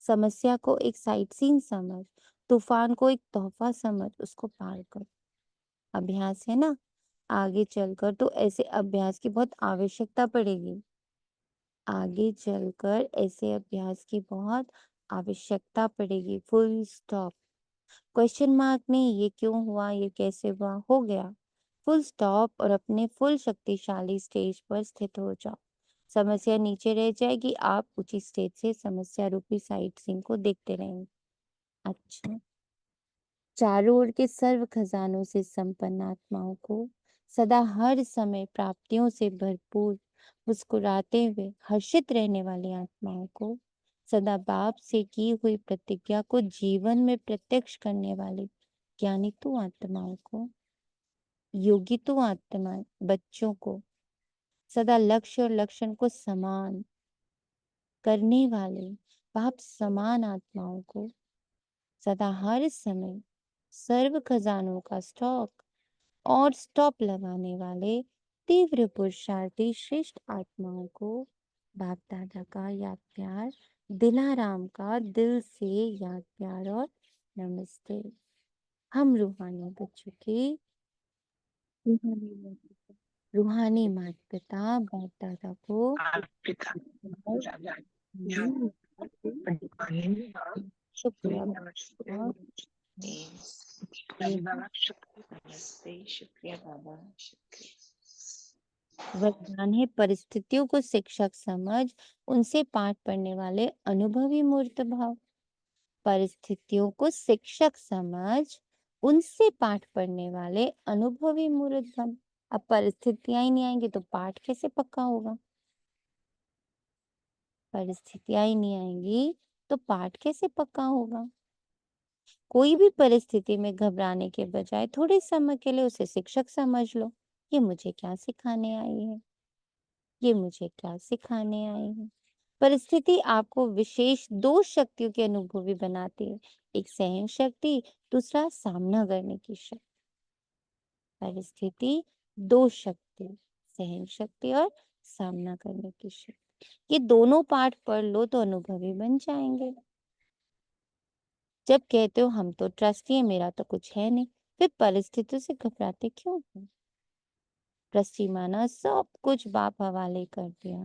[SPEAKER 1] समस्या को एक साइट सीन समझ, तूफान को एक तोहफा समझ, उसको पार कर। अभ्यास है ना, आगे चलकर तो ऐसे अभ्यास की बहुत आवश्यकता पड़ेगी। आगे चलकर ऐसे अभ्यास की बहुत आवश्यकता पड़ेगी। Full stop. क्वेश्चन मार्क नहीं, ये क्यों हुआ, ये कैसे हुआ, हो गया। फुल स्टॉप और अपने फुल शक्तिशाली स्टेज पर स्थित हो जाओ। समस्या नीचे रह जाएगी, आप ऊंची स्टेज से समस्या रूपी साइट सीइंग को देखते रहेंगे। अच्छा, चारों ओर के सर्व खजानों से संपन्न आत्माओं को सदा हर समय प्राप्तियों से भरपूर मुस्कुराते हुए हर्षित रहने वाली आत्माओं को सदा बाप से की हुई प्रतिज्ञा को जीवन में प्रत्यक्ष करने वाली ज्ञानितु आत्माओं को, योगितु आत्मा बच्चों को, सदा लक्ष्य और लक्षण को समान करने वाले बाप समान आत्माओं को सदा हर समय सर्व खजानों का स्टॉक और स्टॉप लगाने वाले तीव्र पुरुषार्थी श्रेष्ठ आत्माओं को बाप दादा का याद प्यार, दिलाराम का दिल से याद प्यार और नमस्ते। हम रूहानी बच्चों की रूहानी माता पिता बाप दादा को शुक्रिया और वरदान है परिस्थितियों को शिक्षक समझ उनसे पाठ पढ़ने वाले अनुभवी मूर्त भाव। परिस्थितियों को शिक्षक समझ उनसे पाठ पढ़ने वाले अनुभवी मूर्त भाव। अब परिस्थितियां ही नहीं आएंगी तो पाठ कैसे पक्का होगा? परिस्थितियां ही नहीं आएंगी तो पाठ कैसे पक्का होगा? कोई भी परिस्थिति में घबराने के बजाय थोड़े समय के लिए उसे शिक्षक समझ लो। ये मुझे क्या सिखाने आई है, ये मुझे क्या सिखाने आई है। परिस्थिति आपको विशेष दो शक्तियों की अनुभवी बनाती है, एक सहन शक्ति, दूसरा सामना करने की शक्ति। परिस्थिति दो शक्ति, सहन शक्ति और सामना करने की शक्ति। ये दोनों पाठ पढ़ लो तो अनुभवी बन जाएंगे। जब कहते हो हम तो ट्रस्टी है, मेरा तो कुछ है नहीं, फिर परिस्थितियों से घबराते क्यों हो? ट्रस्टी माना सब कुछ बाप हवाले कर दिया।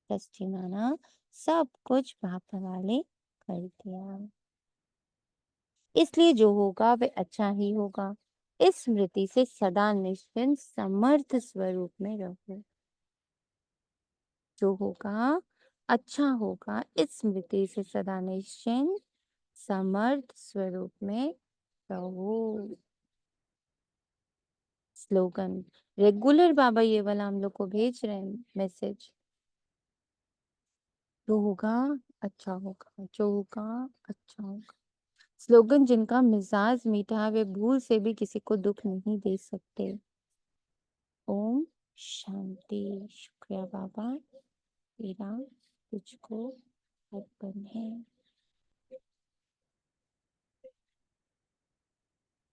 [SPEAKER 1] ट्रस्टी माना सब कुछ बाप हवाले कर दिया, इसलिए जो होगा वह अच्छा ही होगा। इस स्मृति से सदा निश्चिंत समर्थ स्वरूप में रहो। जो होगा अच्छा होगा, इस स्मृति से सदा निश्चिंत समर्थ स्वरूप में रहो। स्लोगन रेगुलर बाबा ये वाला हम लोग को भेज रहे हैं मैसेज। जो होगा अच्छा होगा, जो होगा अच्छा होगा। स्लोगन जिनका मिजाज मीठा है वे भूल से भी किसी को दुख नहीं दे सकते। ओम शांति। शुक्रिया बाबा, तेरा तुझको अर्पण है।